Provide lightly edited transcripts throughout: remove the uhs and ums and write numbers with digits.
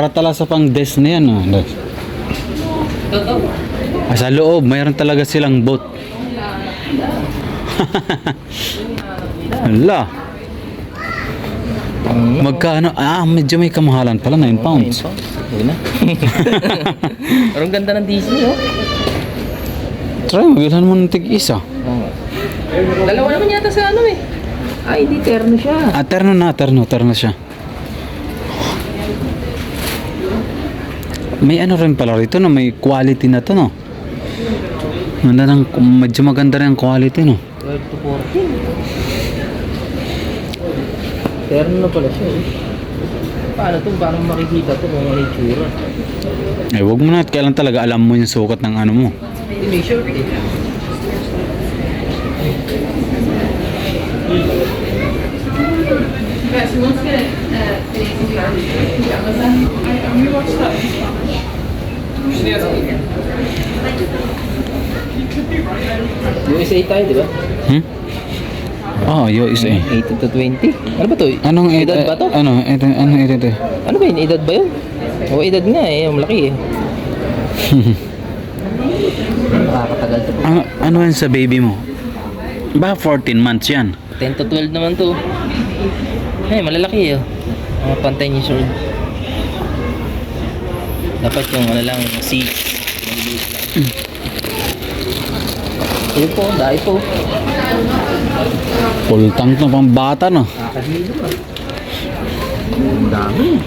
Para tala sa pang desk na yan. Oh. Sa loob, mayroon talaga silang boat. Hala. Magkano? Medyo may kamahalan pala. 9 pounds. Huwag na. Parang ganda ng Disney, oh. Try, magilhan mo ng tig-isa. Dalawa naman yata sa ano eh. Ay, hindi, terno siya. Terno siya. May ano rin pala rito, no? May quality na to, no? Medyo maganda rin ang quality, no? 12 to 14. Terno na pala siya, eh. Paano to? Parang makikita to kung ano yung tsura. Wag mo na. Kailan talaga alam mo yung sukat ng ano mo. Hindi, may shirt eh. Yes, we want to get we watched that in Spanish. USA tayo, di ba? USA. 18 to 20. Ano ba to? Anong edad ba to? Anong edad? Ano ba yun? Edad ba yun? O, edad nga eh. Malaki eh. Nakakatagal to. Ano yan sa baby mo? Ba 14 months yan? 10 to 12 naman to. Ay, malalaki eh. Mga pan 10 years old. Dapat yung ano lang, 6. Maliliit lang. Ayun po, dahil po. Full tank na pang bata, no? Nakakahilo ah. Ang dami.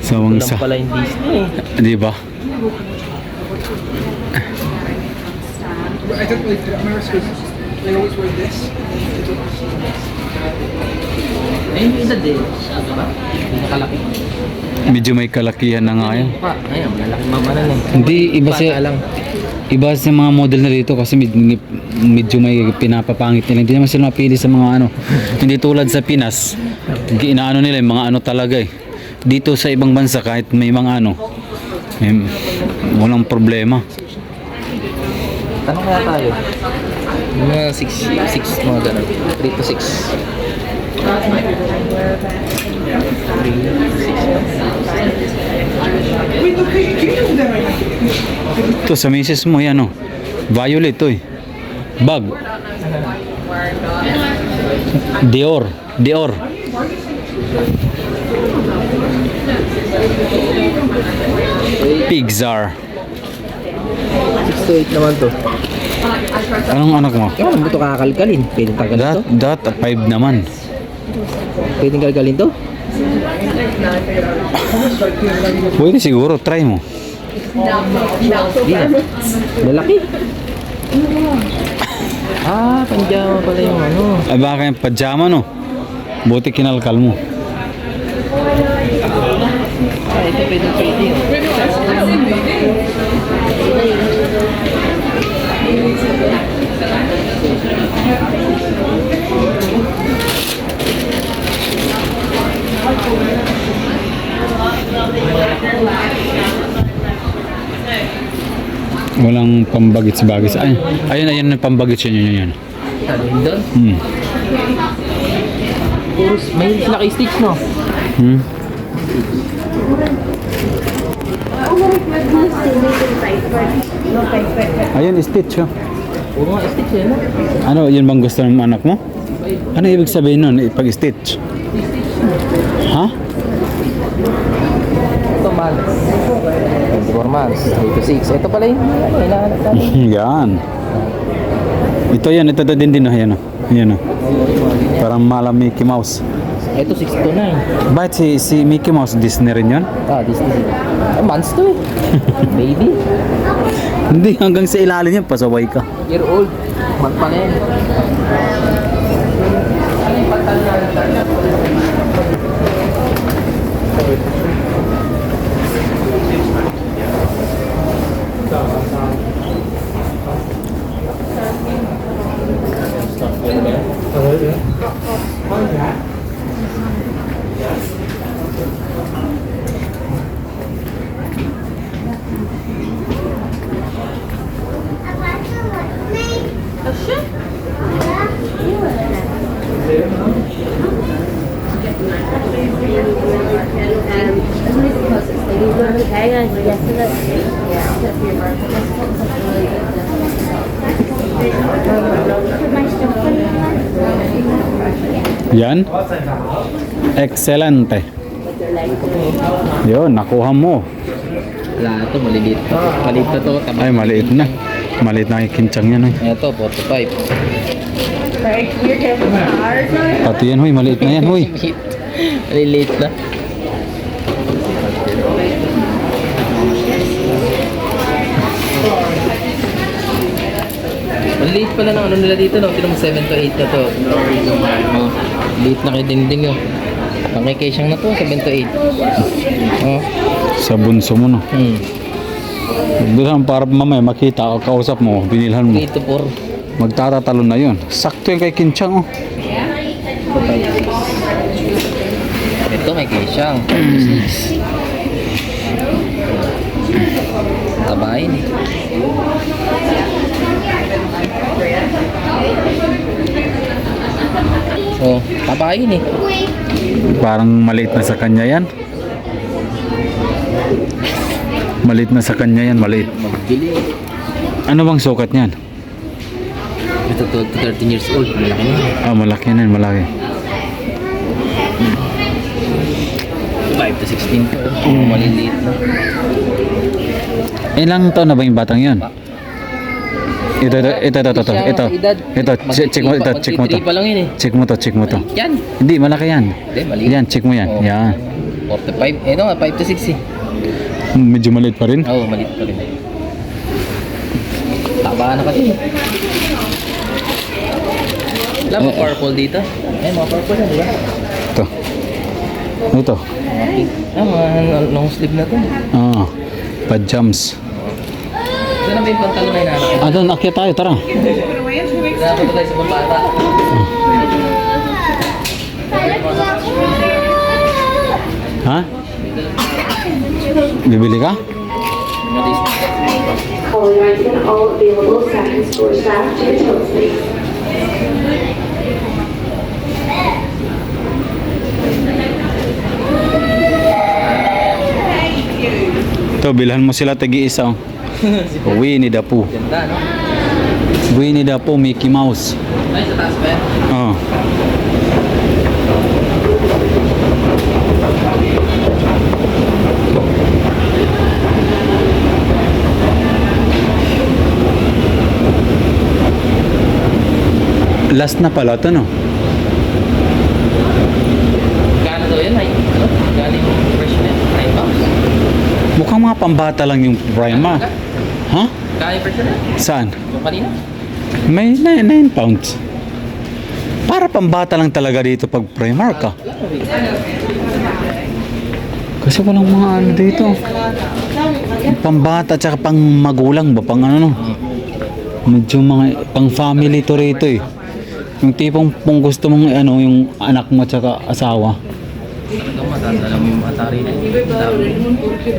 Sawang Walang pala yung Disney eh. Di ba? I don't really fit America's. They always wear this. Ayun yung edad eh. Ano ba? Nakalaki. Medyo may kalakihan na nga yan. Pa, ayun, malalaki mamanan eh. Hindi, iba Bata lang. Iba sa mga model na dito kasi medyo may pinapapangit nila. Hindi naman sila mapili sa mga ano. Hindi tulad sa Pinas. Inaano nila yung mga ano talaga eh. Dito sa ibang bansa kahit may mga ano, walang problema. Tanong kaya tayo. Mga 6 mga ganun. 3 to 6. 3, 6. Ito sa misis mo yan, oh. Violet to eh. Bag. Dior. Pixar. 6 to 8 naman to. Anong anak mo? Ano mo ito kakakalkalin? Pwedeng tagalin to? That 5 naman. Pwedeng kalkalin to? Pwede siguro, try mo. Hindi na. Lalaki. Panjama pala yung ano. Ay baka yung pajama, no? Buti kinalkal mo. Ito pwede. Walang pambagits-bagits. Ayun yung pambagits yun. Sabihin doon? Puros, may laki stitch no? Ayun, stitch, oh. Puro nga stitch yan no? Ano, yun bang gusto ng anak mo? Ano ibig sabihin nun, pag-stitch? Ha? Ito months. 24 months. 3 to 6. Ito pala yung hinahanap natin. Yan. Ito din, oh. Yan, oh. Yan, oh. Parang malam Mickey Mouse. Ito 6 to 9. Bakit si Mickey Mouse, Disney rin yun? Disney. Months to eh. Baby. Hindi, hanggang sa ilalim yan, pasaway ka. Year old. Month pa na yan. Yan. Excelente. Yun, nakuha mo. Wala ito, maliliit to. Maliit na to. Ay, maliit na. Maliit na yung kinchang yan, hoy. Ito, 45. Pati yan, hoy. Maliit na yan, hoy. Maliliit na. Maliliit pala ng ano nila dito, no? Tinong 7 to 8 na to. Oh, liit na kay dingding, oh. Ang kay Kesyang na to, 7 to 8. Oh. Sa bunso mo, no. Bilang para mamaya makita o kausap mo, binilhan mo. 3 to 4. Magtatatalon na yun. Sakto yung kay kinchang, oh. Ito kay Kesyang. Tabahin eh. Oh, tabahin eh. Parang maliit na sa kanya yan. Maliit na sa kanya yan, maliit. Magbili. Ano bang sukat niyan? Ito to 13 years old. Malaki na. Ah, malaki na yun, malaki. 5 to 16 to. Oh, maliliit na. Ilang taon na ba yung batang yun? Ito. Check mo, check mo to. Pa lang yun eh. Check mo to. Yan. Hindi, malaki yan. Hindi, maliit. Yan, check mo yan. Oh. Yan. 45. Ito nga, 5 to 6 eh. Medyo maliit pa rin. Oo, maliit pa rin. Taba na kasi. Wala ba purple dito? Ay, mga purple na, di ba? Ito. Ito. Mga pink. Ah, mga long sleeve na to. Ah, pajams. Ito na ba yung pantalon na hinahanap? Ah, doon, akyat tayo, tara. Hinahanap ko tayo sa pambata. Ha? Bibili ka? All rights and all available second store staff to your tote space. Ito, bilhan mo sila tagi-isa. Oh. Winnie the Pooh. Ganda, no? Winnie the Pooh, Mickey Mouse. Ay, sa taas ba yan? Oh. Last na pala ito, no? Gano'n daw yun? Ano? Gano'n yung fresh na yun? 9 bucks? Mukhang mga pambata lang yung Prima. Ha? Gano'n yung fresh na yun? Saan? Yung kanina? May 9 pounds. Para pambata lang talaga dito pag Primark ka. Kasi walang mga ano dito. Pambata tsaka pang magulang ba? Pang ano no? Medyo mga pang family to rito eh. Yung tipong kung gusto mong ano yung anak mo tsaka asawa. Ito, matadala mo yung Atari na yun. Dami.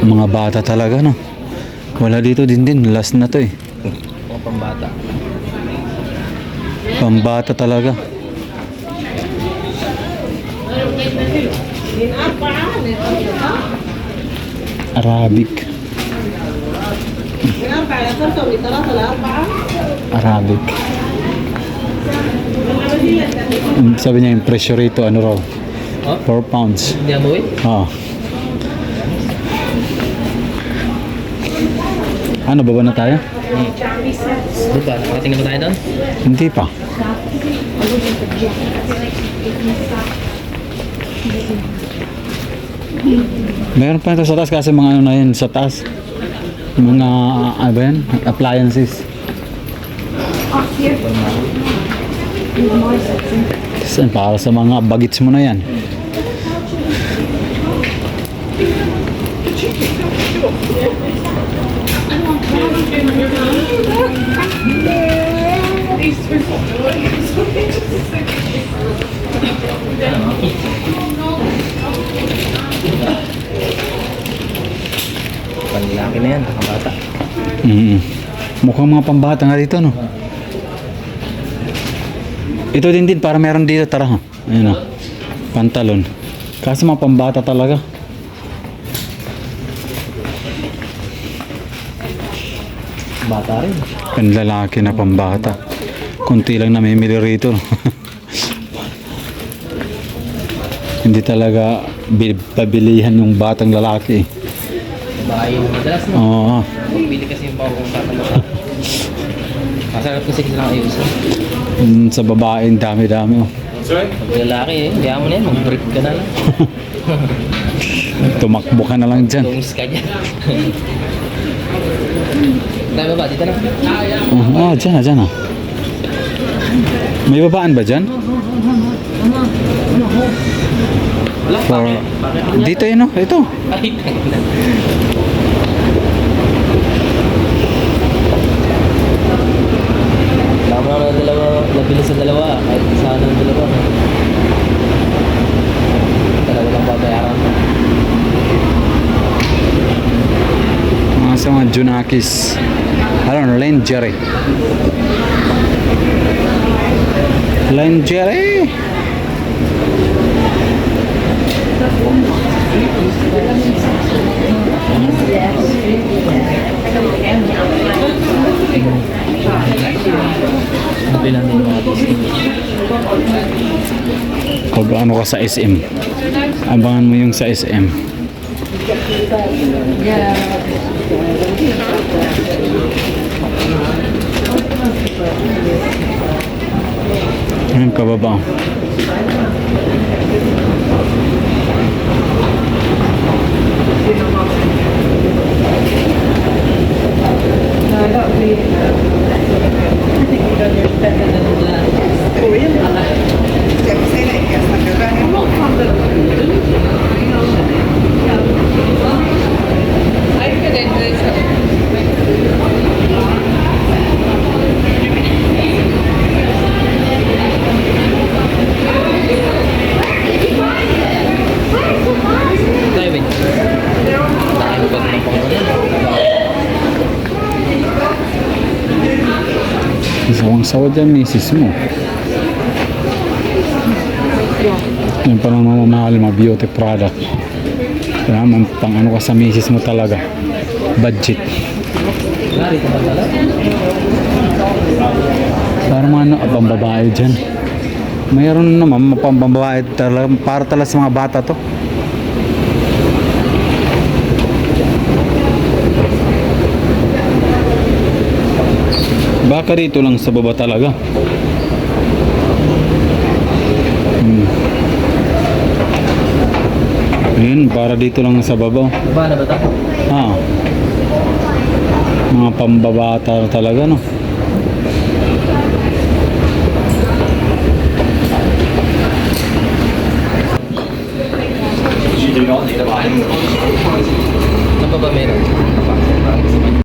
Mga bata talaga no. Wala dito din. Last na to eh. Mga pambata. Pambata talaga. Arabic. Arabic. Sabi niya yung presyo rito, ano raw? Oh? 4 pounds. Hindi mo eh? Ah. Ano, baba na tayo? Doon ba? Nakatingin ba tayo doon? Hindi pa. Meron pa ito sa taas kasi mga ano na yun sa taas. Mga, ano ba yan? Appliances. Para sa mga bagets mo na yan. Panlalaki na yan, nakabata. Mukhang mga pambata nga dito, no? Ito din para meron dito, tara ha. Ayun o. Pantalon. Kasi mga pambata talaga. Bata rin. Panlalaki na pambata. Kunti lang namimili rito. Hindi talaga pabilihan yung batang lalaki. Bahay yung madalas no. Oo. Pili kasi yung bawang tatalo. Masarap kasi silang ayusin. Sa babae, dami-dami. Oh. Pag lalaki eh, kaya mo na yan, mag-brief ka na lang. Tumakbo ka na lang dyan. Tungis ka dyan. Tayo ba? Dito na. Dyan na, dyan na. May babaan ba dyan? Wala, For... bakit? Dito yun, oh. Ito. Ay, tangina. Alam mo na dalawa, nabili sa dalawa, kahit isa ng dalawa. Dalawa lang babayaran. Mga sa mga Junakis. Ano, lingerie. Lingerie. Bilang din mga Disney. Pag ano ka sa SM. Abangan mo yung sa SM. Ayun, kababa. Tayo, wait. Tayo ba ng pangalan? Sawang-sawa dyan, misis mo. Yan pa lang mamamahal, mga beauty product. Kaya man, pang ano ka sa misis mo talaga. Budget. Narito ba talaga? Parang ano, pambabae dyan. Mayroon naman, pambabae talaga. Para talaga sa mga bata to. Baka rito lang sa baba talaga. Ayun, para dito lang sa baba. Ba na ba ito? Ah. Mga pambabata talaga, no? Ano ba ba meron?